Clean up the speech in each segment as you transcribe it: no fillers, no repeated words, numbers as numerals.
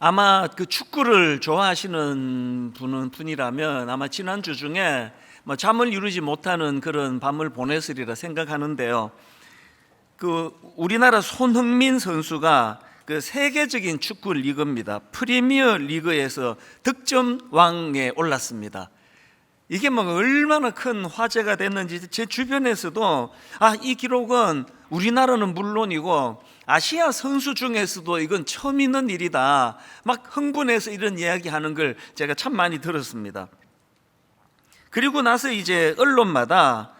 아마 그 축구를 좋아하시는 분이라면 아마 지난주 중에 잠을 이루지 못하는 그런 밤을 보냈으리라 생각하는데요. 그 우리나라 손흥민 선수가 그 세계적인 축구 리그입니다. 프리미어 리그에서 득점 왕에 올랐습니다. 이게 얼마나 큰 화제가 됐는지 제 주변에서도 이 기록은 우리나라는 물론이고 아시아 선수 중에서도 이건 처음 있는 일이다 막 흥분해서 이런 이야기하는 걸 제가 참 많이 들었습니다. 그리고 나서 이제 언론마다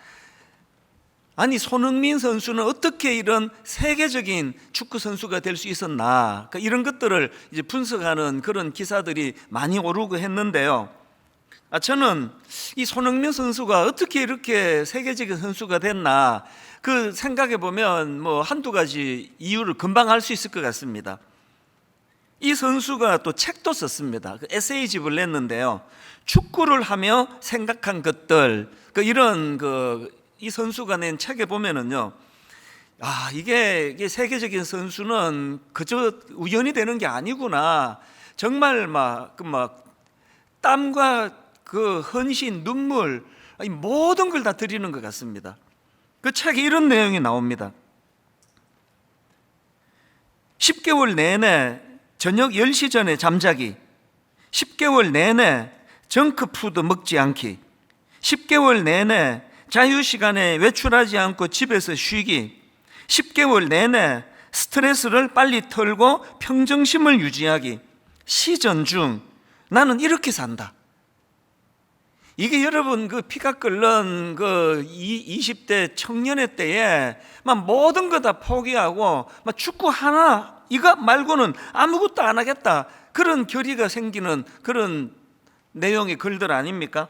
아니 손흥민 선수는 어떻게 이런 세계적인 축구 선수가 될 수 있었나, 그러니까 이런 것들을 이제 분석하는 그런 기사들이 많이 오르고 했는데요. 저는 이 손흥민 선수가 어떻게 이렇게 세계적인 선수가 됐나 그 생각해 보면 한두 가지 이유를 금방 알 수 있을 것 같습니다. 이 선수가 또 책도 썼습니다. 에세이집을 냈는데요. 축구를 하며 생각한 것들, 이 선수가 낸 책에 보면은요, 이게 세계적인 선수는 그저 우연히 되는 게 아니구나. 정말 땀과 그 헌신, 눈물, 모든 걸 다 드리는 것 같습니다. 그 책에 이런 내용이 나옵니다. 10개월 내내 저녁 10시 전에 잠자기, 10개월 내내 정크푸드 먹지 않기, 10개월 내내 자유시간에 외출하지 않고 집에서 쉬기, 10개월 내내 스트레스를 빨리 털고 평정심을 유지하기, 시전 중 나는 이렇게 산다. 이게 여러분 그 피가 끓는 그 20대 청년의 때에 모든 거 다 포기하고 축구 하나 이거 말고는 아무것도 안 하겠다, 그런 결의가 생기는 그런 내용의 글들 아닙니까?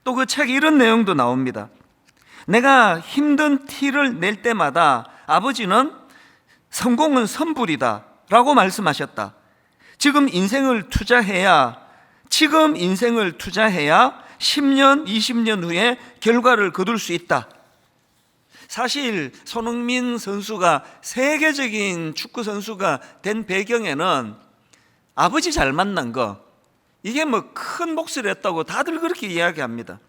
또 그 책에 이런 내용도 나옵니다. 내가 힘든 티를 낼 때마다 아버지는 성공은 선불이다 라고 말씀하셨다. 지금 인생을 투자해야 10년, 20년 후에 결과를 거둘 수 있다. 사실 손흥민 선수가 세계적인 축구 선수가 된 배경에는 아버지 잘 만난 거, 이게 큰 몫을 했다고 다들 그렇게 이야기합니다.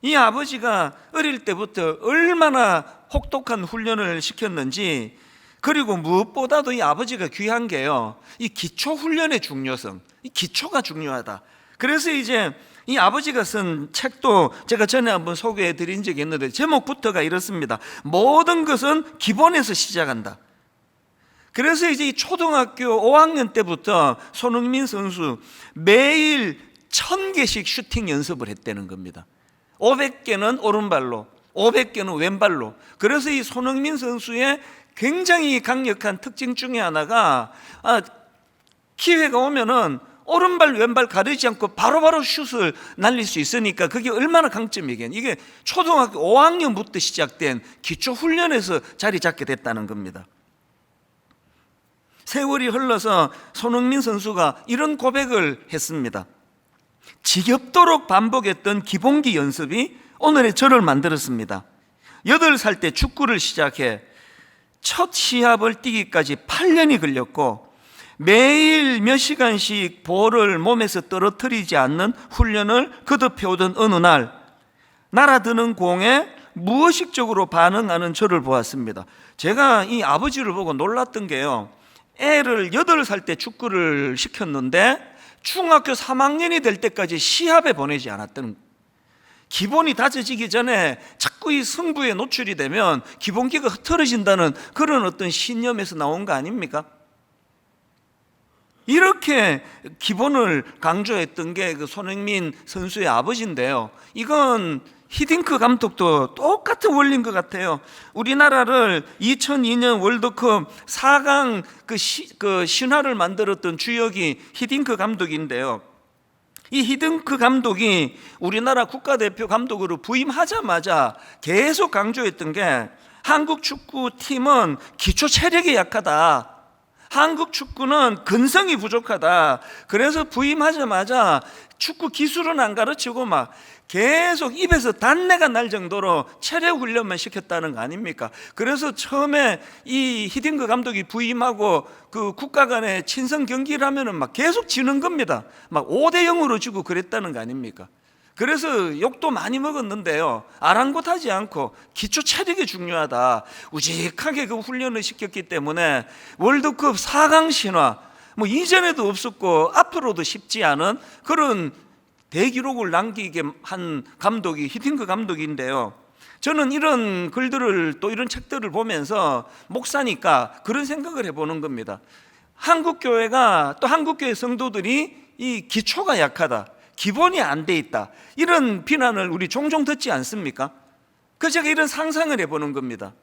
이 아버지가 어릴 때부터 얼마나 혹독한 훈련을 시켰는지, 그리고 무엇보다도 이 아버지가 귀한 게요, 이 기초 훈련의 중요성, 이 기초가 중요하다. 그래서 이제 이 아버지가 쓴 책도 제가 전에 한번 소개해 드린 적이 있는데 제목부터가 이렇습니다. 모든 것은 기본에서 시작한다. 그래서 이제 이 초등학교 5학년 때부터 손흥민 선수 매일 1000개씩 슈팅 연습을 했다는 겁니다. 500개는 오른발로, 500개는 왼발로. 그래서 이 손흥민 선수의 굉장히 강력한 특징 중에 하나가 기회가 오면은 오른발 왼발 가리지 않고 바로바로 슛을 날릴 수 있으니까 그게 얼마나 강점이겠니. 이게 초등학교 5학년부터 시작된 기초 훈련에서 자리 잡게 됐다는 겁니다. 세월이 흘러서 손흥민 선수가 이런 고백을 했습니다. 지겹도록 반복했던 기본기 연습이 오늘의 저를 만들었습니다. 8살 때 축구를 시작해 첫 시합을 뛰기까지 8년이 걸렸고, 매일 몇 시간씩 볼을 몸에서 떨어뜨리지 않는 훈련을 거듭해오던 어느 날, 날아드는 공에 무의식적으로 반응하는 저를 보았습니다. 제가 이 아버지를 보고 놀랐던 게요, 애를 8살 때 축구를 시켰는데 중학교 3학년이 될 때까지 시합에 보내지 않았던, 기본이 다져지기 전에 자꾸 이 승부에 노출이 되면 기본기가 흐트러진다는 그런 어떤 신념에서 나온 거 아닙니까? 이렇게 기본을 강조했던 게 그 손흥민 선수의 아버지인데요, 이건 히딩크 감독도 똑같은 원리인 것 같아요. 우리나라를 2002년 월드컵 4강 그 신화를 만들었던 주역이 히딩크 감독인데요, 이 히딩크 감독이 우리나라 국가대표 감독으로 부임하자마자 계속 강조했던 게 한국 축구팀은 기초 체력이 약하다. 한국 축구는 근성이 부족하다. 그래서 부임하자마자 축구 기술은 안 가르치고 막 계속 입에서 단내가 날 정도로 체력 훈련만 시켰다는 거 아닙니까? 그래서 처음에 이 히딩크 감독이 부임하고 그 국가 간의 친선 경기를 하면은 막 계속 지는 겁니다. 막 5대 0으로 지고 그랬다는 거 아닙니까? 그래서 욕도 많이 먹었는데요, 아랑곳하지 않고 기초 체력이 중요하다, 우직하게 그 훈련을 시켰기 때문에 월드컵 4강 신화, 뭐 이전에도 없었고 앞으로도 쉽지 않은 그런 대기록을 남기게 한 감독이 히딩크 감독인데요, 저는 이런 글들을 또 이런 책들을 보면서 목사니까 그런 생각을 해보는 겁니다. 한국 교회가 또 한국 교회 성도들이 이 기초가 약하다, 기본이 안 돼 있다, 이런 비난을 우리 종종 듣지 않습니까? 그래서 제가 이런 상상을 해보는 겁니다.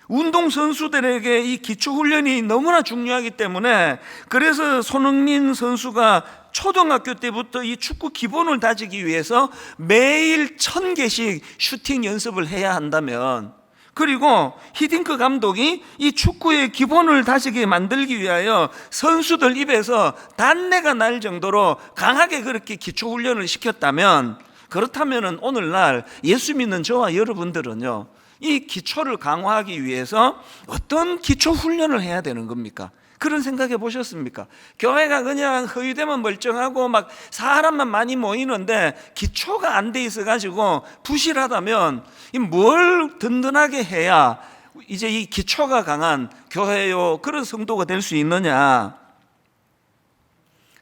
운동선수들에게 이 기초훈련이 너무나 중요하기 때문에, 그래서 손흥민 선수가 초등학교 때부터 이 축구 기본을 다지기 위해서 매일 1000개씩 슈팅 연습을 해야 한다면, 그리고 히딩크 감독이 이 축구의 기본을 다지게 만들기 위하여 선수들 입에서 단내가 날 정도로 강하게 그렇게 기초훈련을 시켰다면, 그렇다면 오늘날 예수 믿는 저와 여러분들은요, 이 기초를 강화하기 위해서 어떤 기초 훈련을 해야 되는 겁니까? 그런 생각해 보셨습니까? 교회가 그냥 허위대만 멀쩡하고 막 사람만 많이 모이는데 기초가 안 돼 있어 가지고 부실하다면 뭘 든든하게 해야 이제 이 기초가 강한 교회요, 그런 성도가 될 수 있느냐?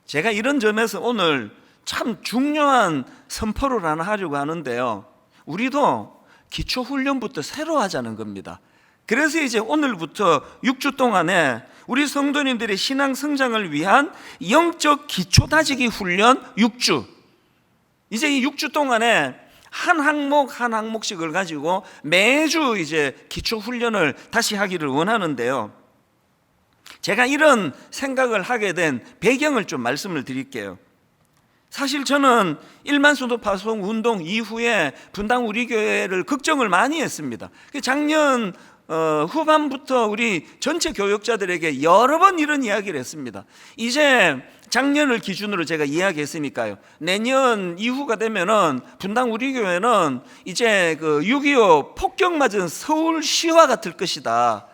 제가 이런 점에서 오늘 참 중요한 선포를 하나 하려고 하는데요, 우리도 기초 훈련부터 새로 하자는 겁니다. 그래서 이제 오늘부터 6주 동안에 우리 성도님들의 신앙 성장을 위한 영적 기초 다지기 훈련 6주, 이제 이 6주 동안에 한 항목 한 항목씩을 가지고 매주 이제 기초 훈련을 다시 하기를 원하는데요, 제가 이런 생각을 하게 된 배경을 좀 말씀을 드릴게요. 사실 저는 1만 성도 파송 운동 이후에 분당 우리 교회를 걱정을 많이 했습니다. 작년 후반부터 우리 전체 교역자들에게 여러 번 이런 이야기를 했습니다. 이제 작년을 기준으로 제가 이야기했으니까요, 내년 이후가 되면은 분당 우리 교회는 이제 그 6.25 폭격 맞은 서울시와 같을 것이다.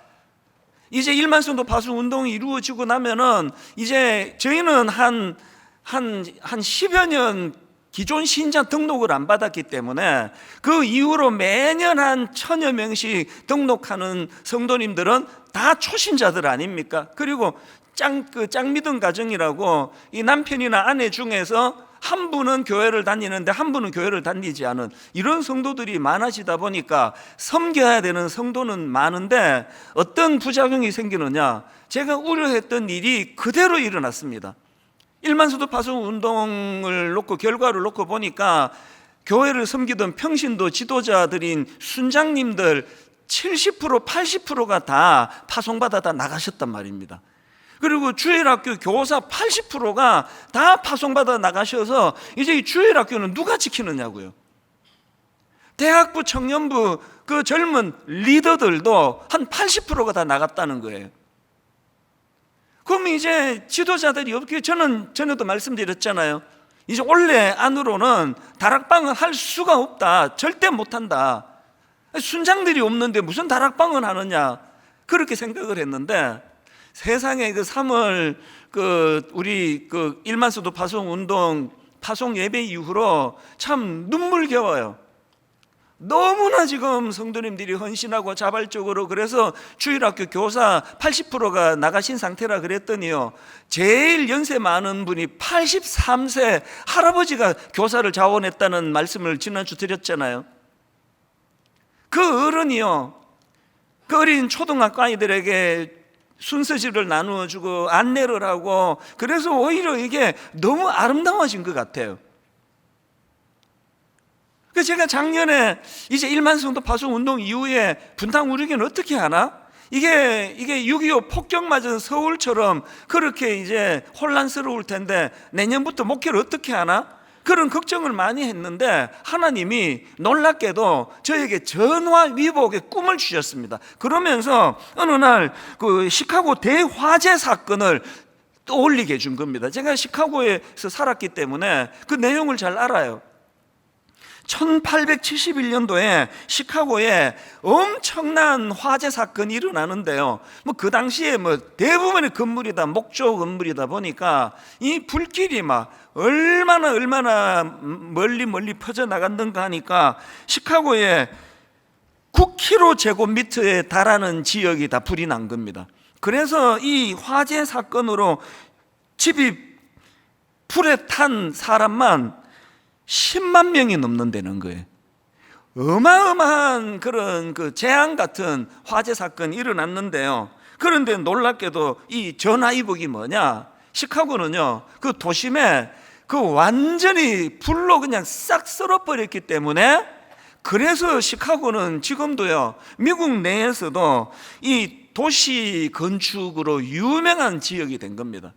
이제 1만 성도 파송 운동이 이루어지고 나면은 이제 저희는 한 10여 년 기존 신자 등록을 안 받았기 때문에 그 이후로 매년 한 1000여 명씩 등록하는 성도님들은 다 초신자들 아닙니까? 그리고 짱 믿음 가정이라고 이 남편이나 아내 중에서 한 분은 교회를 다니는데 한 분은 교회를 다니지 않은 이런 성도들이 많아지다 보니까 섬겨야 되는 성도는 많은데 어떤 부작용이 생기느냐, 제가 우려했던 일이 그대로 일어났습니다. 1만 성도 파송 운동을 놓고 결과를 놓고 보니까 교회를 섬기던 평신도 지도자들인 순장님들 70% 80%가 다 파송받아 다 나가셨단 말입니다. 그리고 주일학교 교사 80%가 다 파송받아 나가셔서 이제 이 주일학교는 누가 지키느냐고요. 대학부 청년부 그 젊은 리더들도 한 80%가 다 나갔다는 거예요. 그럼 이제 지도자들이 없기에 저는 전에도 말씀드렸잖아요. 이제 올해 안으로는 다락방은 할 수가 없다, 절대 못한다. 순장들이 없는데 무슨 다락방은 하느냐, 그렇게 생각을 했는데 세상에 그 3월 우리 1만 성도 파송 운동 파송 예배 이후로 참 눈물겨워요. 너무나 지금 성도님들이 헌신하고 자발적으로, 그래서 주일학교 교사 80%가 나가신 상태라 그랬더니요, 제일 연세 많은 분이 83세 할아버지가 교사를 자원했다는 말씀을 지난주 드렸잖아요. 그 어른이요, 그 어린 초등학교 아이들에게 순서지를 나누어주고 안내를 하고, 그래서 오히려 이게 너무 아름다워진 것 같아요. 그래서 제가 작년에 이제 1만 성도 파송 운동 이후에 분당 우리 교회는 어떻게 하나? 이게 6.25 폭격 맞은 서울처럼 그렇게 이제 혼란스러울 텐데 내년부터 목회를 어떻게 하나? 그런 걱정을 많이 했는데 하나님이 놀랍게도 저에게 전화위복의 꿈을 주셨습니다. 그러면서 어느 날 그 시카고 대화재 사건을 떠올리게 해준 겁니다. 제가 시카고에서 살았기 때문에 그 내용을 잘 알아요. 1871년도에 시카고에 엄청난 화재 사건이 일어나는데요. 뭐 그 당시에 뭐 대부분의 건물이 다 목조 건물이다 보니까 이 불길이 막 얼마나 멀리 퍼져 나갔는가 하니까 시카고에 9km 제곱미터에 달하는 지역이 다 불이 난 겁니다. 그래서 이 화재 사건으로 집이 불에 탄 사람만 10만 명이 넘는다는 거예요. 어마어마한 그런 그 재앙 같은 화재 사건이 일어났는데요. 그런데 놀랍게도 이 전화위복이 뭐냐? 시카고는요, 그 도심에 그 완전히 불로 그냥 싹 썰어버렸기 때문에, 그래서 시카고는 지금도요, 미국 내에서도 이 도시 건축으로 유명한 지역이 된 겁니다.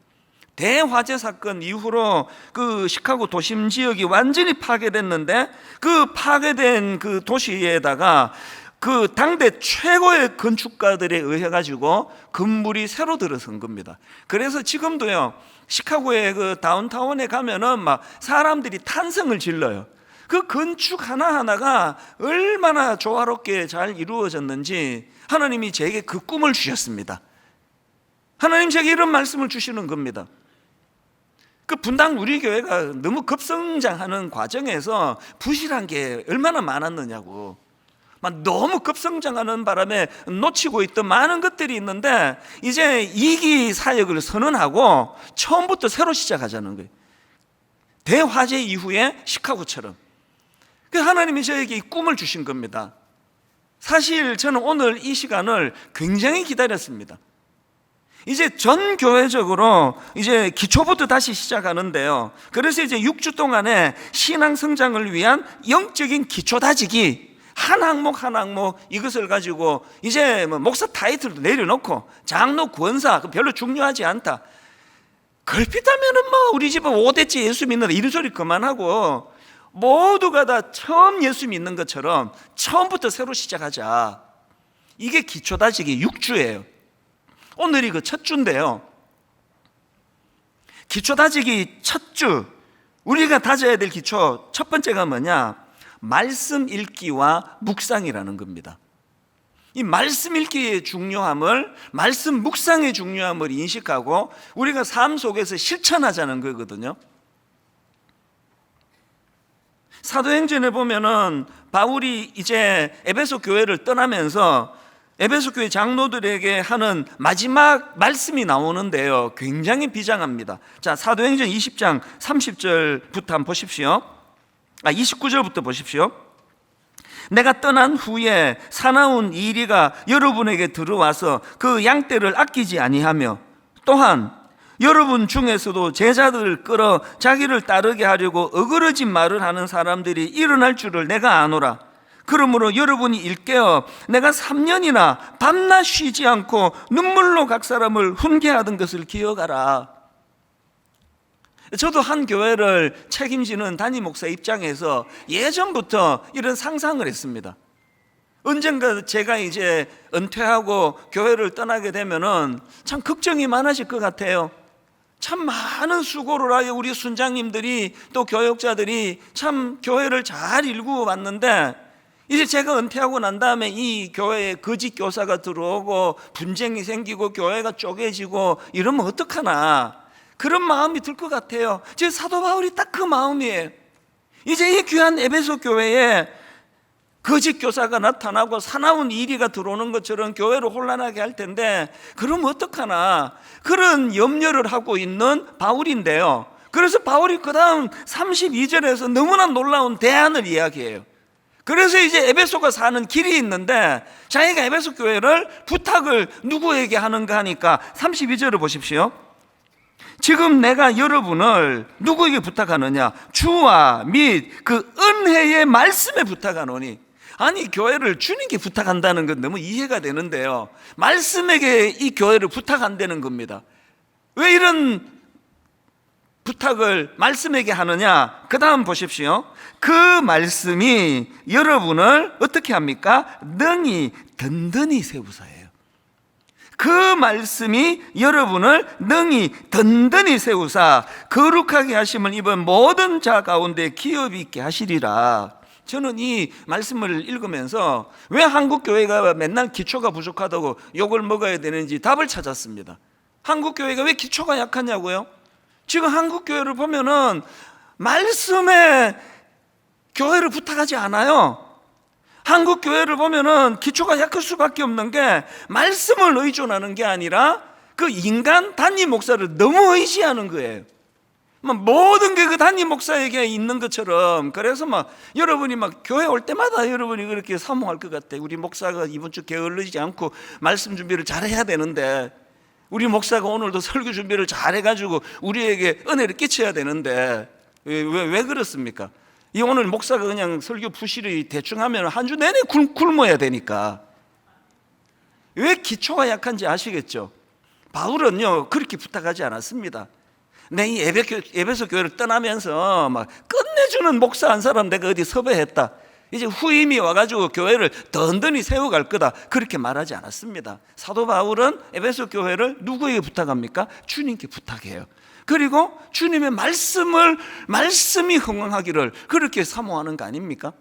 대화재 사건 이후로 그 시카고 도심 지역이 완전히 파괴됐는데, 그 파괴된 그 도시에다가 그 당대 최고의 건축가들에 의해 가지고 건물이 새로 들어선 겁니다. 그래서 지금도요, 시카고의 그 다운타운에 가면은 막 사람들이 탄성을 질러요. 그 건축 하나하나가 얼마나 조화롭게 잘 이루어졌는지 하나님이 제게 그 꿈을 주셨습니다. 하나님 제게 이런 말씀을 주시는 겁니다. 그 분당 우리 교회가 너무 급성장하는 과정에서 부실한 게 얼마나 많았느냐고. 막 너무 급성장하는 바람에 놓치고 있던 많은 것들이 있는데, 이제 2기 사역을 선언하고 처음부터 새로 시작하자는 거예요. 대화재 이후에 시카고처럼. 그 하나님이 저에게 이 꿈을 주신 겁니다. 사실 저는 오늘 이 시간을 굉장히 기다렸습니다. 이제 전 교회적으로 이제 기초부터 다시 시작하는데요. 그래서 이제 6주 동안의 신앙 성장을 위한 영적인 기초 다지기, 한 항목 이것을 가지고 이제 뭐 목사 타이틀도 내려놓고 장로 권사 별로 중요하지 않다. 걸핏하면은 뭐 우리 집은 5대째 예수 믿는다 이런 소리 그만하고 모두가 다 처음 예수 믿는 것처럼 처음부터 새로 시작하자. 이게 기초 다지기 6주예요. 오늘이 그 첫 주인데요. 기초 다지기 첫 주, 우리가 다져야 될 기초 첫 번째가 뭐냐? 말씀 읽기와 묵상이라는 겁니다. 이 말씀 읽기의 중요함을, 말씀 묵상의 중요함을 인식하고 우리가 삶 속에서 실천하자는 거거든요. 사도행전에 보면은 바울이 이제 에베소 교회를 떠나면서 에베소 교회 장로들에게 하는 마지막 말씀이 나오는데요, 굉장히 비장합니다. 자, 사도행전 20장 30절부터 한번 보십시오. 29절부터 보십시오. 내가 떠난 후에 사나운 이리가 여러분에게 들어와서 그 양떼를 아끼지 아니하며, 또한 여러분 중에서도 제자들을 끌어 자기를 따르게 하려고 어그러진 말을 하는 사람들이 일어날 줄을 내가 아노라. 그러므로 여러분이 일깨어 내가 3년이나 밤낮 쉬지 않고 눈물로 각 사람을 훈계하던 것을 기억하라. 저도 한 교회를 책임지는 담임 목사 입장에서 예전부터 이런 상상을 했습니다. 언젠가 제가 이제 은퇴하고 교회를 떠나게 되면은 참 걱정이 많아질 것 같아요. 참 많은 수고를 하여 우리 순장님들이 또 교역자들이 참 교회를 잘 일구어 왔는데, 이제 제가 은퇴하고 난 다음에 이 교회에 거짓 교사가 들어오고 분쟁이 생기고 교회가 쪼개지고 이러면 어떡하나, 그런 마음이 들 것 같아요. 지금 사도 바울이 딱 그 마음이에요. 이제 이 귀한 에베소 교회에 거짓 교사가 나타나고 사나운 이리가 들어오는 것처럼 교회를 혼란하게 할 텐데, 그럼 어떡하나, 그런 염려를 하고 있는 바울인데요. 그래서 바울이 그 다음 32절에서 너무나 놀라운 대안을 이야기해요. 그래서 이제 에베소가 사는 길이 있는데, 자기가 에베소 교회를 부탁을 누구에게 하는가 하니까 32절을 보십시오. 지금 내가 여러분을 누구에게 부탁하느냐? 주와 및 그 은혜의 말씀에 부탁하노니. 아니, 교회를 주님께 부탁한다는 건 너무 이해가 되는데요, 말씀에게 이 교회를 부탁한다는 겁니다. 왜 이런 부탁을 말씀에게 하느냐? 그 다음 보십시오. 그 말씀이 여러분을 어떻게 합니까? 능히 든든히 세우사예요. 그 말씀이 여러분을 능히 든든히 세우사 거룩하게 하심을 입은 모든 자 가운데 기업이 있게 하시리라. 저는 이 말씀을 읽으면서 왜 한국 교회가 맨날 기초가 부족하다고 욕을 먹어야 되는지 답을 찾았습니다. 한국 교회가 왜 기초가 약하냐고요? 지금 한국 교회를 보면은 말씀에 교회를 부탁하지 않아요. 한국 교회를 보면은 기초가 약할 수밖에 없는 게 말씀을 의존하는 게 아니라 그 인간 단임 목사를 너무 의지하는 거예요. 모든 게 그 단임 목사에게 있는 것처럼. 그래서 여러분이 교회 올 때마다 여러분이 그렇게 사모할 것 같아. 우리 목사가 이번 주 게을르지 않고 말씀 준비를 잘 해야 되는데, 우리 목사가 오늘도 설교 준비를 잘 해가지고 우리에게 은혜를 끼쳐야 되는데 왜 그렇습니까? 이 오늘 목사가 그냥 설교 푸시리 대충 하면 한 주 내내 굶어야 되니까. 왜 기초가 약한지 아시겠죠? 바울은요 그렇게 부탁하지 않았습니다. 내 이 에베소 교회를 떠나면서 끝내주는 목사 한 사람 내가 어디 섭외했다, 이제 후임이 와가지고 교회를 든든히 세워갈 거다, 그렇게 말하지 않았습니다. 사도 바울은 에베소 교회를 누구에게 부탁합니까? 주님께 부탁해요. 그리고 주님의 말씀이 흥왕하기를 그렇게 사모하는 거 아닙니까?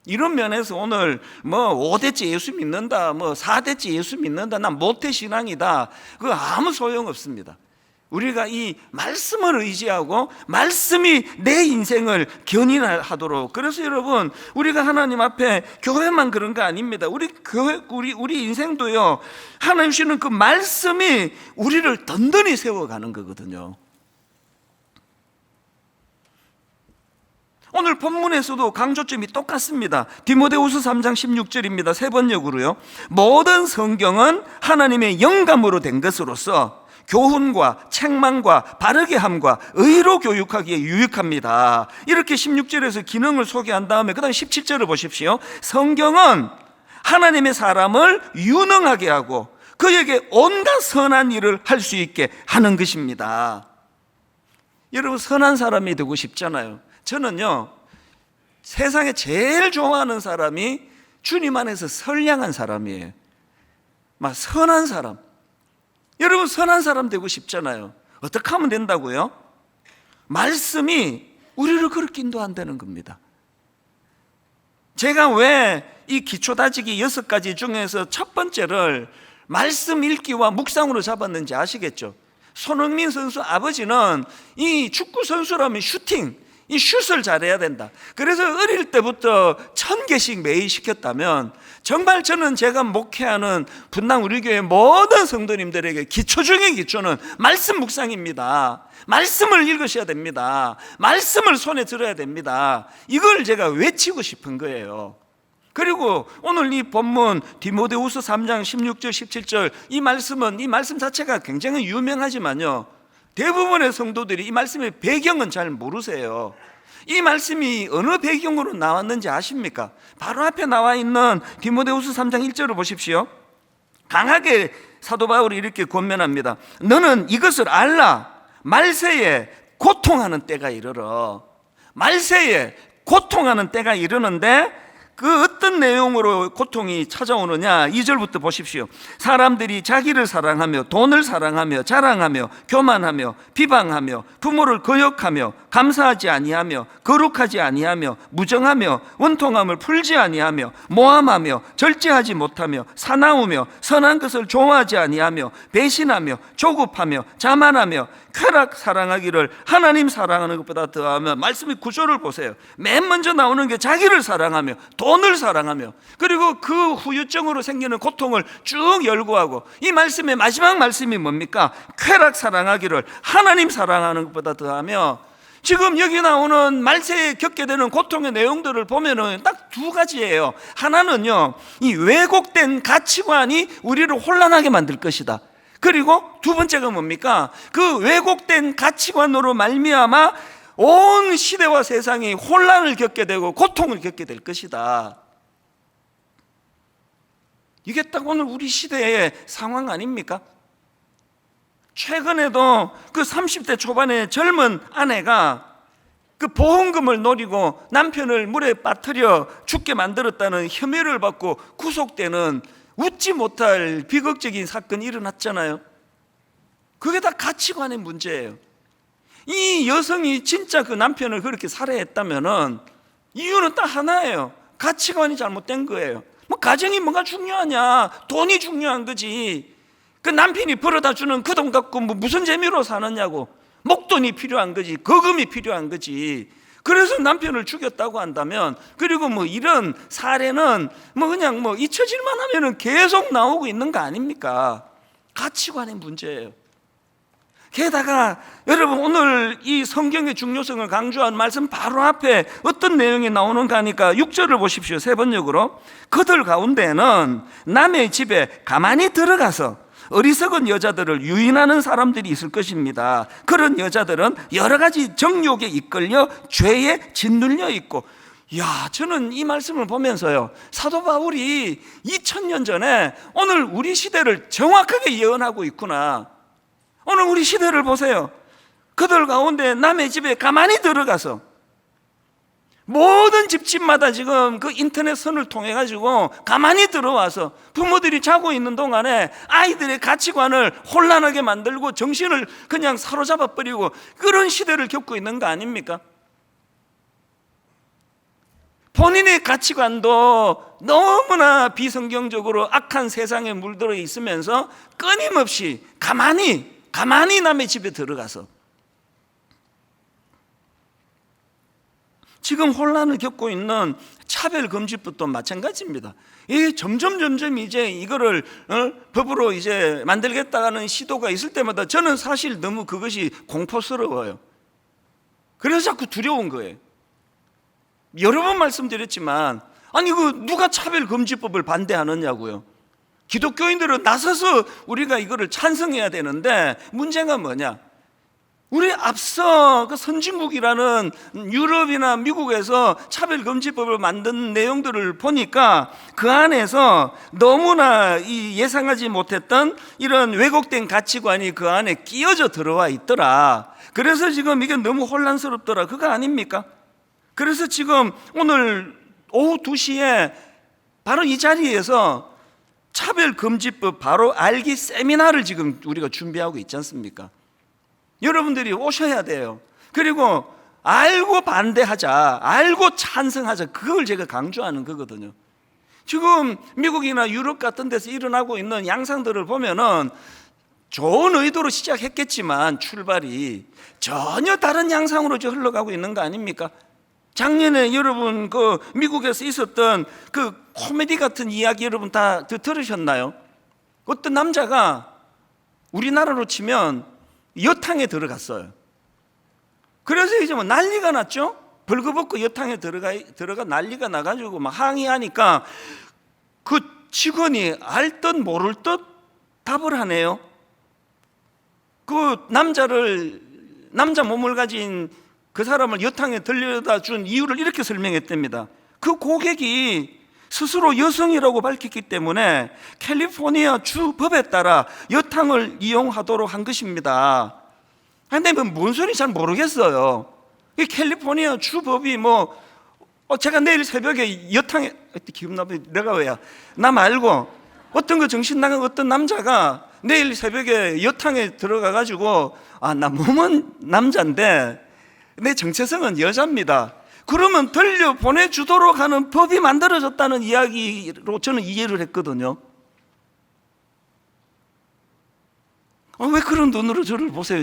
이런 면에서 오늘 5대째 예수 믿는다, 4대째 예수 믿는다, 난 모태신앙이다, 그거 아무 소용없습니다. 우리가 이 말씀을 의지하고 말씀이 내 인생을 견인하도록. 그래서 여러분, 우리가 하나님 앞에 교회만 그런 거 아닙니다. 우리 인생도요, 하나님 주시는 그 말씀이 우리를 든든히 세워가는 거거든요. 오늘 본문에서도 강조점이 똑같습니다. 디모데후서 3장 16절입니다. 세 번역으로요. 모든 성경은 하나님의 영감으로 된 것으로서 교훈과 책망과 바르게 함과 의로 교육하기에 유익합니다. 이렇게 16절에서 기능을 소개한 다음에 그 다음 17절을 보십시오. 성경은 하나님의 사람을 유능하게 하고 그에게 온갖 선한 일을 할 수 있게 하는 것입니다. 여러분, 선한 사람이 되고 싶잖아요. 저는요, 세상에 제일 좋아하는 사람이 주님 안에서 선량한 사람이에요. 선한 사람. 여러분, 선한 사람 되고 싶잖아요. 어떻게 하면 된다고요? 말씀이 우리를 그렇게 인도한다는 겁니다. 제가 왜 이 기초 다지기 6가지 중에서 첫 번째를 말씀 읽기와 묵상으로 잡았는지 아시겠죠? 손흥민 선수 아버지는 이 축구 선수라면 이 슛을 잘해야 된다. 그래서 어릴 때부터 1000개씩 매일 시켰다면, 정말 저는 제가 목회하는 분당 우리 교회 모든 성도님들에게 기초 중의 기초는 말씀 묵상입니다. 말씀을 읽으셔야 됩니다. 말씀을 손에 들어야 됩니다. 이걸 제가 외치고 싶은 거예요. 그리고 오늘 이 본문 디모데후서 3장 16절 17절 이 말씀 자체가 굉장히 유명하지만요, 대부분의 성도들이 이 말씀의 배경은 잘 모르세요. 이 말씀이 어느 배경으로 나왔는지 아십니까? 바로 앞에 나와 있는 디모데후서 3장 1절을 보십시오. 강하게 사도 바울이 이렇게 권면합니다. 너는 이것을 알라. 말세에 고통하는 때가 이르러. 말세에 고통하는 때가 이르는데 그 어떤 내용으로 고통이 찾아오느냐? 2절부터 보십시오. 사람들이 자기를 사랑하며 돈을 사랑하며 자랑하며 교만하며 비방하며 부모를 거역하며 감사하지 아니하며 거룩하지 아니하며 무정하며 원통함을 풀지 아니하며 모함하며 절제하지 못하며 사나우며 선한 것을 좋아하지 아니하며 배신하며 조급하며 자만하며 쾌락 사랑하기를 하나님 사랑하는 것보다 더하며. 말씀의 구조를 보세요. 맨 먼저 나오는 게 자기를 사랑하며 돈을 사랑하며, 그리고 그 후유증으로 생기는 고통을 쭉 열거하고, 이 말씀의 마지막 말씀이 뭡니까? 쾌락 사랑하기를 하나님 사랑하는 것보다 더하며. 지금 여기 나오는 말세에 겪게 되는 고통의 내용들을 보면은 딱 두 가지예요. 하나는요, 이 왜곡된 가치관이 우리를 혼란하게 만들 것이다. 그리고 두 번째가 뭡니까? 그 왜곡된 가치관으로 말미암아 온 시대와 세상이 혼란을 겪게 되고 고통을 겪게 될 것이다. 이게 딱 오늘 우리 시대의 상황 아닙니까? 최근에도 그 30대 초반의 젊은 아내가 그 보험금을 노리고 남편을 물에 빠뜨려 죽게 만들었다는 혐의를 받고 구속되는 웃지 못할 비극적인 사건이 일어났잖아요. 그게 다 가치관의 문제예요. 이 여성이 진짜 그 남편을 그렇게 살해했다면은 이유는 딱 하나예요. 가치관이 잘못된 거예요. 뭐 가정이 뭐가 중요하냐? 돈이 중요한 거지. 그 남편이 벌어다 주는 그 돈 갖고 뭐 무슨 재미로 사느냐고. 목돈이 필요한 거지, 거금이 필요한 거지. 그래서 남편을 죽였다고 한다면, 그리고 뭐 이런 사례는 뭐 그냥 뭐 잊혀질만 하면은 계속 나오고 있는 거 아닙니까? 가치관의 문제예요. 게다가 여러분, 오늘 이 성경의 중요성을 강조한 말씀 바로 앞에 어떤 내용이 나오는가 하니까 6절을 보십시오. 세 번역으로. 그들 가운데는 남의 집에 가만히 들어가서 어리석은 여자들을 유인하는 사람들이 있을 것입니다. 그런 여자들은 여러 가지 정욕에 이끌려 죄에 짓눌려 있고, 저는 이 말씀을 보면서요, 사도 바울이 2000년 전에 오늘 우리 시대를 정확하게 예언하고 있구나. 오늘 우리 시대를 보세요. 그들 가운데 남의 집에 가만히 들어가서, 모든 집집마다 지금 그 인터넷 선을 통해 가지고 가만히 들어와서 부모들이 자고 있는 동안에 아이들의 가치관을 혼란하게 만들고 정신을 그냥 사로잡아 버리고, 그런 시대를 겪고 있는 거 아닙니까? 본인의 가치관도 너무나 비성경적으로 악한 세상에 물들어 있으면서 끊임없이 가만히 남의 집에 들어가서 지금 혼란을 겪고 있는 차별금지법도 마찬가지입니다. 이게 점점 이제 이거를 법으로 이제 만들겠다는 시도가 있을 때마다 저는 사실 너무 그것이 공포스러워요. 그래서 자꾸 두려운 거예요. 여러 번 말씀드렸지만, 아니 그 누가 차별금지법을 반대하느냐고요. 기독교인들은 나서서 우리가 이거를 찬성해야 되는데, 문제가 뭐냐? 우리 앞서 그 선진국이라는 유럽이나 미국에서 차별금지법을 만든 내용들을 보니까 그 안에서 너무나 이 예상하지 못했던 이런 왜곡된 가치관이 그 안에 끼어져 들어와 있더라. 그래서 지금 이게 너무 혼란스럽더라. 그거 아닙니까? 그래서 지금 오늘 오후 2시에 바로 이 자리에서 차별금지법 바로 알기 세미나를 지금 우리가 준비하고 있지 않습니까? 여러분들이 오셔야 돼요. 그리고 알고 반대하자, 알고 찬성하자, 그걸 제가 강조하는 거거든요. 지금 미국이나 유럽 같은 데서 일어나고 있는 양상들을 보면은 좋은 의도로 시작했겠지만 출발이 전혀 다른 양상으로 흘러가고 있는 거 아닙니까? 작년에 여러분 그 미국에서 있었던 그 코미디 같은 이야기 여러분 다 들으셨나요? 어떤 남자가 우리나라로 치면 여탕에 들어갔어요. 그래서 이제 뭐 난리가 났죠. 벌거벗고 여탕에 들어가 난리가 나가지고 막 항의하니까 그 직원이 알 듯 모를 듯 답을 하네요. 그 남자 몸을 가진 그 사람을 여탕에 들려다 준 이유를 이렇게 설명했답니다. 그 고객이 스스로 여성이라고 밝혔기 때문에 캘리포니아 주 법에 따라 여탕을 이용하도록 한 것입니다. 근데 뭔 소리인지 잘 모르겠어요. 이 캘리포니아 주 법이 제가 내일 새벽에 여탕에 기분 나쁘 내가 왜야 나 말고 어떤 거 정신 나간 어떤 남자가 내일 새벽에 여탕에 들어가 가지고 나 몸은 남자인데 내 정체성은 여자입니다. 그러면 들려 보내주도록 하는 법이 만들어졌다는 이야기로 저는 이해를 했거든요. 왜 그런 눈으로 저를 보세요?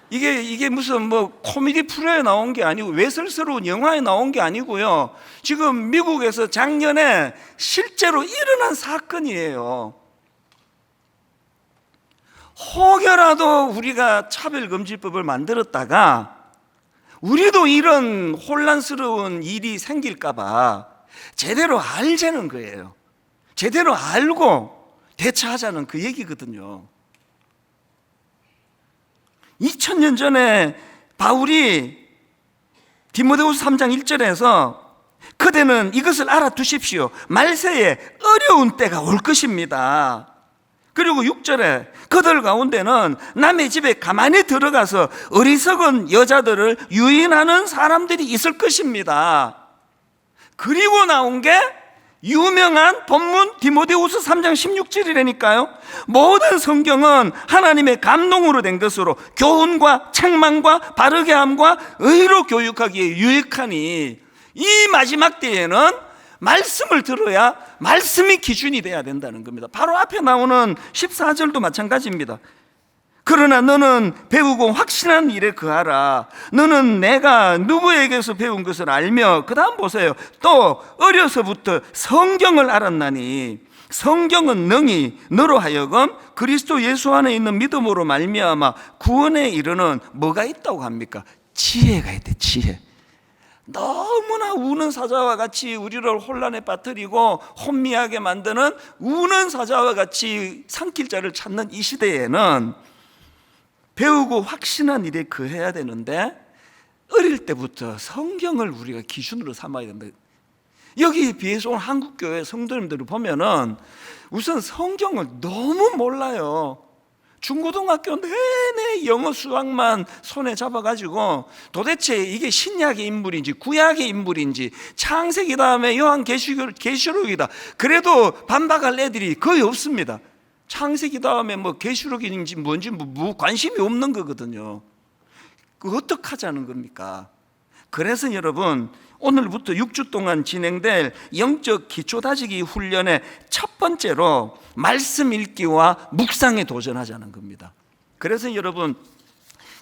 이게 무슨 코미디 프로에 나온 게 아니고 외설스러운 영화에 나온 게 아니고요. 지금 미국에서 작년에 실제로 일어난 사건이에요. 혹여라도 우리가 차별금지법을 만들었다가 우리도 이런 혼란스러운 일이 생길까봐 제대로 알자는 거예요. 제대로 알고 대처하자는 그 얘기거든요. 2000년 전에 바울이 디모데후서 3장 1절에서 그대는 이것을 알아두십시오. 말세에 어려운 때가 올 것입니다. 그리고 6절에 그들 가운데는 남의 집에 가만히 들어가서 어리석은 여자들을 유인하는 사람들이 있을 것입니다. 그리고 나온 게 유명한 본문 디모데후서 3장 16절이라니까요. 모든 성경은 하나님의 감동으로 된 것으로 교훈과 책망과 바르게 함과 의로 교육하기에 유익하니, 이 마지막 때에는 말씀을 들어야 말씀이 기준이 돼야 된다는 겁니다. 바로 앞에 나오는 14절도 마찬가지입니다. 그러나 너는 배우고 확신한 일에 거하라. 너는 내가 누구에게서 배운 것을 알며, 그 다음 보세요. 또 어려서부터 성경을 알았나니 성경은 능히 너로 하여금 그리스도 예수 안에 있는 믿음으로 말미암아 구원에 이르는 뭐가 있다고 합니까? 지혜가 있대. 지혜. 너무나 우는 사자와 같이 우리를 혼란에 빠뜨리고 혼미하게 만드는 우는 사자와 같이 산길자를 찾는 이 시대에는 배우고 확신한 일에 거해야 되는데, 어릴 때부터 성경을 우리가 기준으로 삼아야 된다. 여기에 비해서 오늘 한국교회 성도님들을 보면은 우선 성경을 너무 몰라요. 중고등학교 내내 영어 수학만 손에 잡아가지고 도대체 이게 신약의 인물인지 구약의 인물인지, 창세기 다음에 요한계시록이다 그래도 반박할 애들이 거의 없습니다. 창세기 다음에 뭐 계시록인지 뭔지 관심이 없는 거거든요. 그 어떻게 하자는 겁니까? 그래서 여러분, 오늘부터 6주 동안 진행될 영적 기초 다지기 훈련의 첫 번째로 말씀 읽기와 묵상에 도전하자는 겁니다. 그래서 여러분,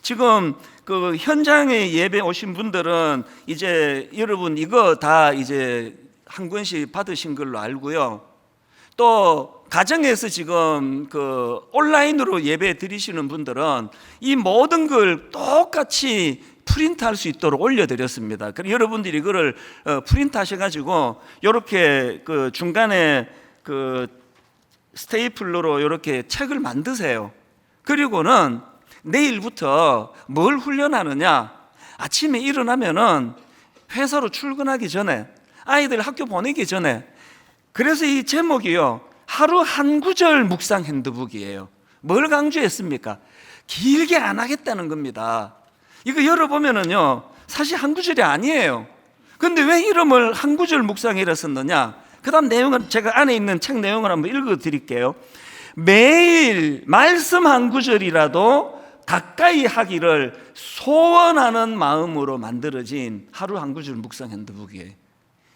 지금 그 현장에 예배 오신 분들은 이제 여러분 이거 다 이제 한 권씩 받으신 걸로 알고요. 또 가정에서 지금 그 온라인으로 예배 드리시는 분들은 이 모든 걸 똑같이 프린트할 수 있도록 올려드렸습니다. 그래서 여러분들이 이거를 프린트 하셔가지고 이렇게 그 중간에 그 스테이플러로 이렇게 책을 만드세요. 그리고는 내일부터 뭘 훈련하느냐? 아침에 일어나면은 회사로 출근하기 전에, 아이들 학교 보내기 전에, 그래서 이 제목이요, 하루 한 구절 묵상 핸드북이에요. 뭘 강조했습니까? 길게 안 하겠다는 겁니다. 이거 열어보면은요, 사실 한 구절이 아니에요. 근데 왜 이름을 한 구절 묵상이라 썼느냐? 그 다음 내용은 제가 안에 있는 책 내용을 한번 읽어 드릴게요. 매일 말씀 한 구절이라도 가까이 하기를 소원하는 마음으로 만들어진 하루 한 구절 묵상 핸드북이에요.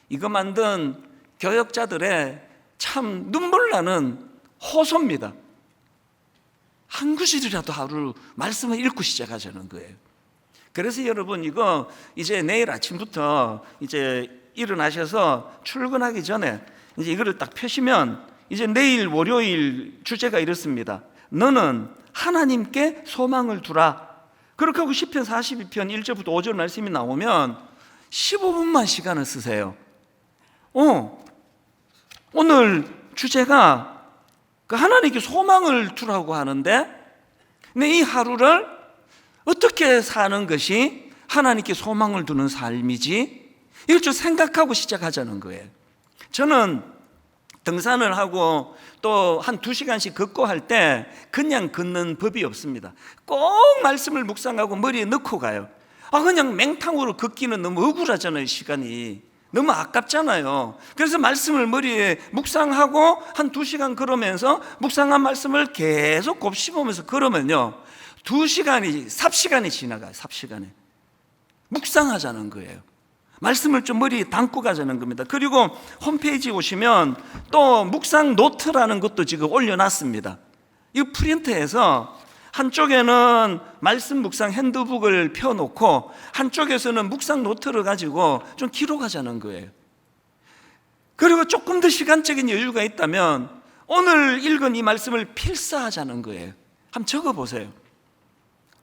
이거 만든 교역자들의 참 눈물 나는 호소입니다. 한 구절이라도 하루 말씀을 읽고 시작하자는 거예요. 그래서 여러분, 이거 이제 내일 아침부터 이제 일어나셔서 출근하기 전에 이제 이거를 딱 펴시면, 이제 내일 월요일 주제가 이렇습니다. 너는 하나님께 소망을 두라. 그렇게 하고 시편 42편 1절부터 5절 말씀이 나오면 15분만 시간을 쓰세요. 오늘 주제가 그 하나님께 소망을 두라고 하는데, 근데 이 하루를 어떻게 사는 것이 하나님께 소망을 두는 삶이지? 이걸 좀 생각하고 시작하자는 거예요. 저는 등산을 하고 또 한 2시간씩 걷고 할 때 그냥 걷는 법이 없습니다. 꼭 말씀을 묵상하고 머리에 넣고 가요. 그냥 맹탕으로 걷기는 너무 억울하잖아요. 시간이 너무 아깝잖아요. 그래서 말씀을 머리에 묵상하고 한 2시간 걸으면서 묵상한 말씀을 계속 곱씹으면서 걸으면요, 2시간이 삽시간이 지나가요. 삽시간에 묵상하자는 거예요. 말씀을 좀 머리에 담고 가자는 겁니다. 그리고 홈페이지 오시면 또 묵상 노트라는 것도 지금 올려놨습니다. 이 프린트해서 한쪽에는 말씀 묵상 핸드북을 펴놓고 한쪽에서는 묵상 노트를 가지고 좀 기록하자는 거예요. 그리고 조금 더 시간적인 여유가 있다면 오늘 읽은 이 말씀을 필사하자는 거예요. 한번 적어보세요.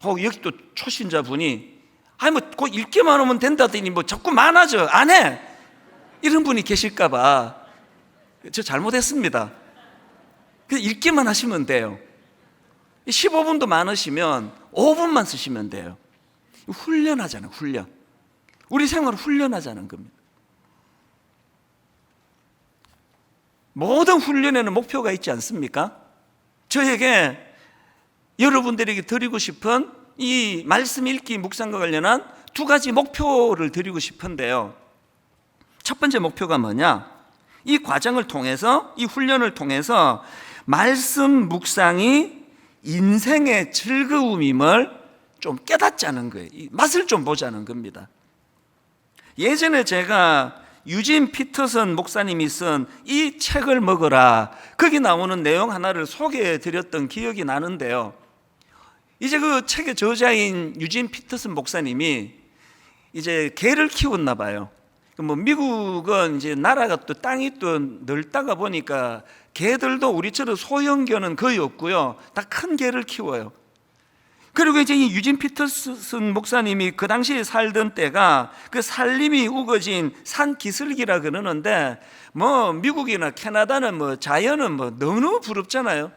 여기 또 초신자분이 꼭 읽기만 하면 된다더니 자꾸 많아져. 안 해. 이런 분이 계실까봐 저 잘못했습니다. 그냥 읽기만 하시면 돼요. 15분도 많으시면 5분만 쓰시면 돼요. 훈련하자는, 훈련. 우리 생활을 훈련하자는 겁니다. 모든 훈련에는 목표가 있지 않습니까? 저에게 여러분들에게 드리고 싶은 이 말씀 읽기 묵상과 관련한 두 가지 목표를 드리고 싶은데요. 첫 번째 목표가 뭐냐? 이 과정을 통해서, 이 훈련을 통해서 말씀 묵상이 인생의 즐거움임을 좀 깨닫자는 거예요. 이 맛을 좀 보자는 겁니다. 예전에 제가 유진 피터슨 목사님이 쓴 이 책을 먹어라, 거기 나오는 내용 하나를 소개해 드렸던 기억이 나는데요. 이제 그 책의 저자인 유진 피터슨 목사님이 이제 개를 키웠나 봐요. 뭐 미국은 이제 나라가 또 땅이 또 넓다가 보니까 개들도 우리처럼 소형견은 거의 없고요, 다 큰 개를 키워요. 그리고 이제 이 유진 피터슨 목사님이 그 당시에 살던 때가 그 산림이 우거진 산 기슭이라 그러는데, 뭐 미국이나 캐나다는 뭐 자연은 뭐 너무너무 부럽잖아요.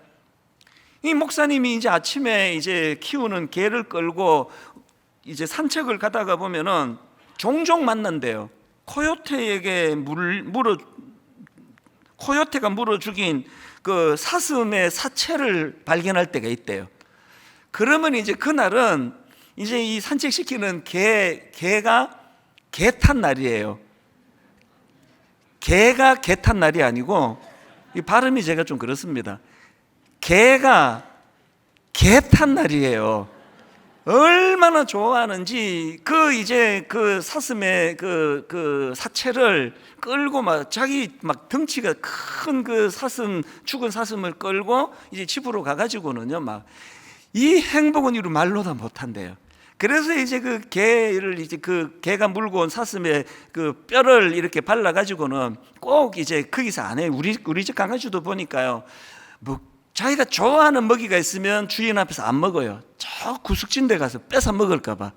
이 목사님이 이제 아침에 이제 키우는 개를 끌고 이제 산책을 가다가 보면은 종종 만난대요. 코요테가 물어 죽인 그 사슴의 사체를 발견할 때가 있대요. 그러면 이제 그날은 이제 이 산책시키는 개가 개 탄 날이에요. 개가 개 탄 날이 아니고, 이 발음이 제가 좀 그렇습니다. 개가 개 탄 날이에요. 얼마나 좋아하는지 이제 그 사슴의 그 사체를 끌고 막 자기 막 덩치가 큰 그 죽은 사슴을 끌고 이제 집으로 가가지고는요, 막 이 행복은 이루 말로 다 못한대요. 그래서 이제 그 개를 이제 그 개가 물고 온 사슴의 그 뼈를 이렇게 발라가지고는 꼭 이제 거기서 안 해요. 우리 집 강아지도 보니까요, 뭐 자기가 좋아하는 먹이가 있으면 주인 앞에서 안 먹어요. 저 구석진 데 가서 뺏어 먹을까봐.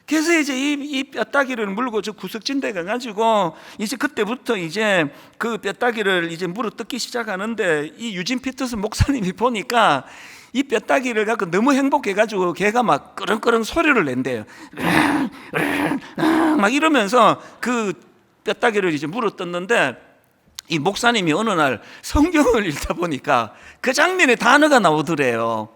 그래서 이제 이 뼈다귀를 물고 저 구석진 데 가가지고 이제 그때부터 이제 그 뼈다귀를 이제 물어 뜯기 시작하는데, 이 유진 피터슨 목사님이 보니까 이 뼈다귀를 갖고 너무 행복해가지고 걔가 막 끄렁끄렁 소리를 낸대요. 막 이러면서 그 뼈다귀를 이제 물어 뜯는데, 이 목사님이 어느 날 성경을 읽다 보니까 그 장면에 단어가 나오더래요.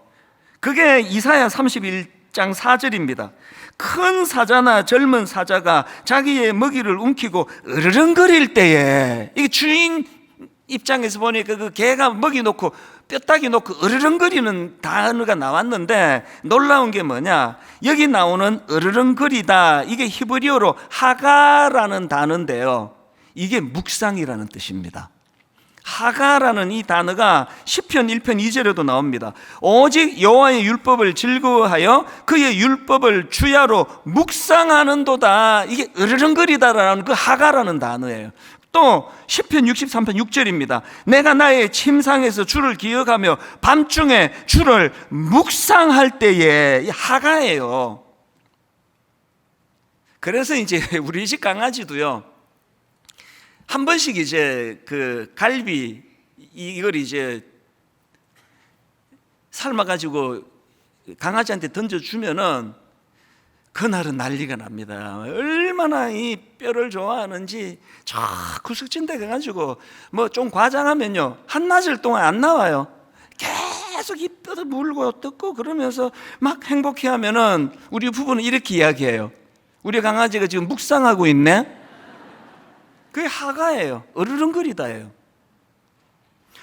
그게 이사야 31장 4절입니다. 큰 사자나 젊은 사자가 자기의 먹이를 움키고 으르렁거릴 때에, 이게 주인 입장에서 보니까 그 개가 먹이 놓고 뼈다귀 놓고 으르렁거리는 단어가 나왔는데, 놀라운 게 뭐냐, 여기 나오는 으르렁거리다, 이게 히브리어로 하가라는 단어인데요, 이게 묵상이라는 뜻입니다. 하가라는 이 단어가 시편 1편 2절에도 나옵니다. 오직 여호와의 율법을 즐거워하여 그의 율법을 주야로 묵상하는도다, 이게 으르렁거리다라는 그 하가라는 단어예요. 또 시편 63편 6절입니다. 내가 나의 침상에서 주를 기억하며 밤중에 주를 묵상할 때에, 이 하가예요. 그래서 이제 우리 집 강아지도요, 한 번씩 이제 그 갈비 이걸 이제 삶아가지고 강아지한테 던져주면은 그날은 난리가 납니다. 얼마나 이 뼈를 좋아하는지 저 구석진 데 가가지고 뭐 좀 과장하면요, 한낮을 동안 안 나와요. 계속 이 뼈도 물고 뜯고 그러면서 막 행복해하면은 우리 부부는 이렇게 이야기해요. 우리 강아지가 지금 묵상하고 있네. 그게 하가예요. 으르렁거리다예요.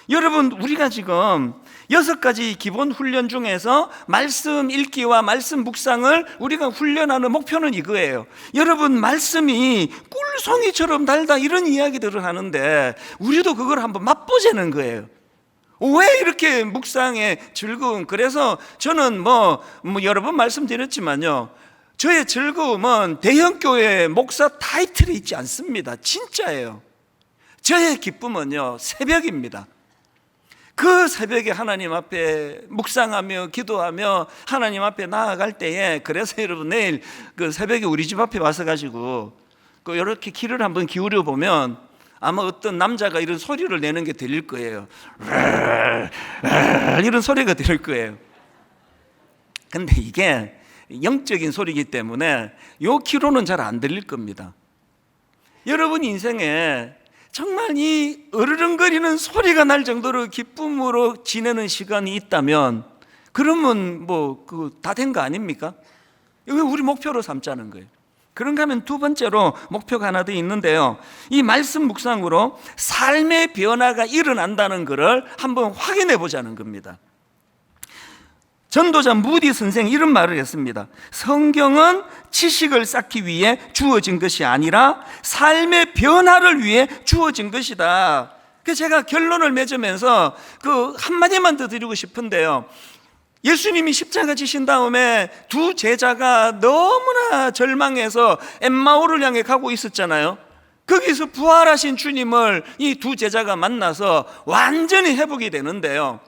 여러분, 우리가 지금 6가지 기본 훈련 중에서 말씀 읽기와 말씀 묵상을 우리가 훈련하는 목표는 이거예요. 여러분, 말씀이 꿀송이처럼 달다 이런 이야기들을 하는데 우리도 그걸 한번 맛보자는 거예요. 왜 이렇게 묵상에 즐거움? 그래서 저는 뭐 여러 번 말씀드렸지만요, 저의 즐거움은 대형교회 목사 타이틀에 있지 않습니다. 진짜예요. 저의 기쁨은요, 새벽입니다. 그 새벽에 하나님 앞에 묵상하며 기도하며 하나님 앞에 나아갈 때에, 그래서 여러분 내일 그 새벽에 우리 집 앞에 와서 가지고 그 이렇게 귀를 한번 기울여 보면 아마 어떤 남자가 이런 소리를 내는 게 들릴 거예요. 이런 소리가 들릴 거예요. 근데 이게 영적인 소리이기 때문에 요 키로는 잘 안 들릴 겁니다. 여러분 인생에 정말 이 으르렁거리는 소리가 날 정도로 기쁨으로 지내는 시간이 있다면 그러면 뭐 다 된 거 아닙니까? 이거 우리 목표로 삼자는 거예요. 그런가 하면 두 번째로 목표가 하나 더 있는데요, 이 말씀 묵상으로 삶의 변화가 일어난다는 것을 한번 확인해 보자는 겁니다. 전도자 무디 선생이 이런 말을 했습니다. 성경은 지식을 쌓기 위해 주어진 것이 아니라 삶의 변화를 위해 주어진 것이다. 그래서 제가 결론을 맺으면서 한마디만 더 드리고 싶은데요, 예수님이 십자가 지신 다음에 두 제자가 너무나 절망해서 엠마오를 향해 가고 있었잖아요. 거기서 부활하신 주님을 이 두 제자가 만나서 완전히 회복이 되는데요,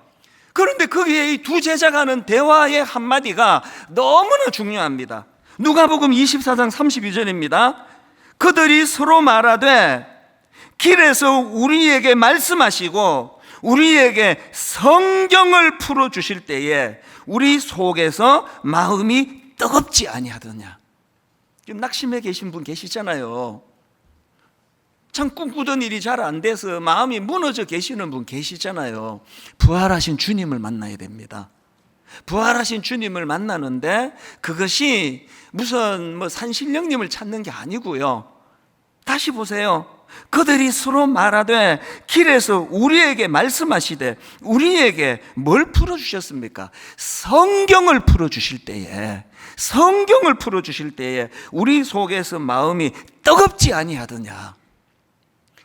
그런데 거기에 이 두 제자가 하는 대화의 한마디가 너무나 중요합니다. 누가복음 24장 32절입니다. 그들이 서로 말하되 길에서 우리에게 말씀하시고 우리에게 성경을 풀어주실 때에 우리 속에서 마음이 뜨겁지 아니하더냐. 지금 낙심해 계신 분 계시잖아요. 참 꿈꾸던 일이 잘 안 돼서 마음이 무너져 계시는 분 계시잖아요. 부활하신 주님을 만나야 됩니다. 부활하신 주님을 만나는데 그것이 무슨 산신령님을 찾는 게 아니고요. 다시 보세요. 그들이 서로 말하되 길에서 우리에게 말씀하시되 우리에게 뭘 풀어주셨습니까? 성경을 풀어주실 때에, 성경을 풀어주실 때에 우리 속에서 마음이 뜨겁지 아니하더냐.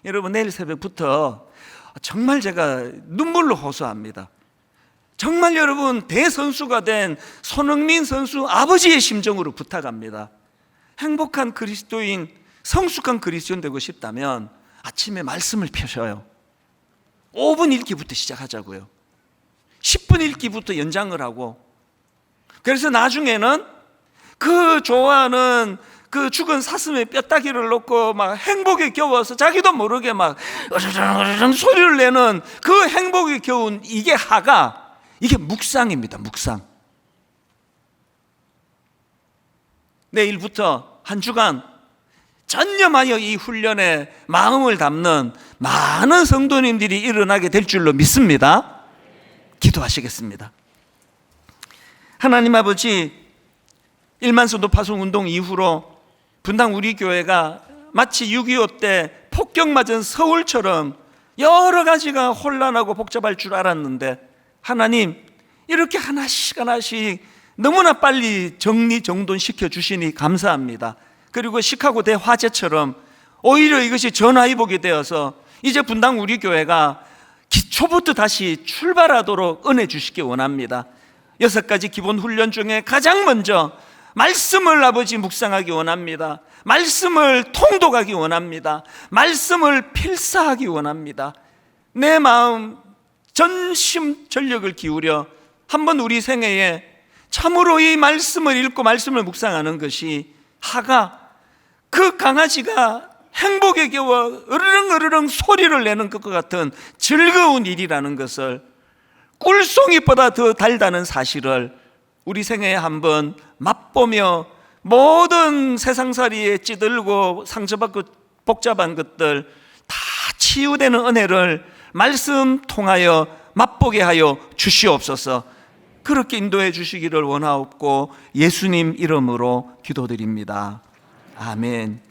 여러분, 내일 새벽부터 정말 제가 눈물로 호소합니다. 정말 여러분, 대선수가 된 손흥민 선수 아버지의 심정으로 부탁합니다. 행복한 그리스도인, 성숙한 그리스도인 되고 싶다면 아침에 말씀을 펴셔요. 5분 읽기부터 시작하자고요. 10분 읽기부터 연장을 하고, 그래서 나중에는 그 좋아하는 그 죽은 사슴의 뼈다귀를 놓고 막 행복에 겨워서 자기도 모르게 막 으르렁 소리를 내는 그 행복에 겨운 이게 이게 묵상입니다. 묵상. 내일부터 한 주간 전념하여 이 훈련에 마음을 담는 많은 성도님들이 일어나게 될 줄로 믿습니다. 기도하시겠습니다. 하나님 아버지, 일만선도 파송운동 이후로 분당 우리 교회가 마치 6.25 때 폭격맞은 서울처럼 여러 가지가 혼란하고 복잡할 줄 알았는데, 하나님 이렇게 하나씩 하나씩 너무나 빨리 정리정돈시켜 주시니 감사합니다. 그리고 시카고 대화재처럼 오히려 이것이 전화위복이 되어서 이제 분당 우리 교회가 기초부터 다시 출발하도록 은혜 주시기 원합니다. 6가지 기본 훈련 중에 가장 먼저 말씀을 아버지 묵상하기 원합니다. 말씀을 통독하기 원합니다. 말씀을 필사하기 원합니다. 내 마음 전심 전력을 기울여 한번 우리 생애에 참으로 이 말씀을 읽고 말씀을 묵상하는 것이 그 강아지가 행복에 겨워 으르렁 소리를 내는 것과 같은 즐거운 일이라는 것을, 꿀송이보다 더 달다는 사실을 우리 생애에 한번 맛보며 모든 세상살이에 찌들고 상처받고 복잡한 것들 다 치유되는 은혜를 말씀 통하여 맛보게 하여 주시옵소서. 그렇게 인도해 주시기를 원하옵고 예수님 이름으로 기도드립니다. 아멘.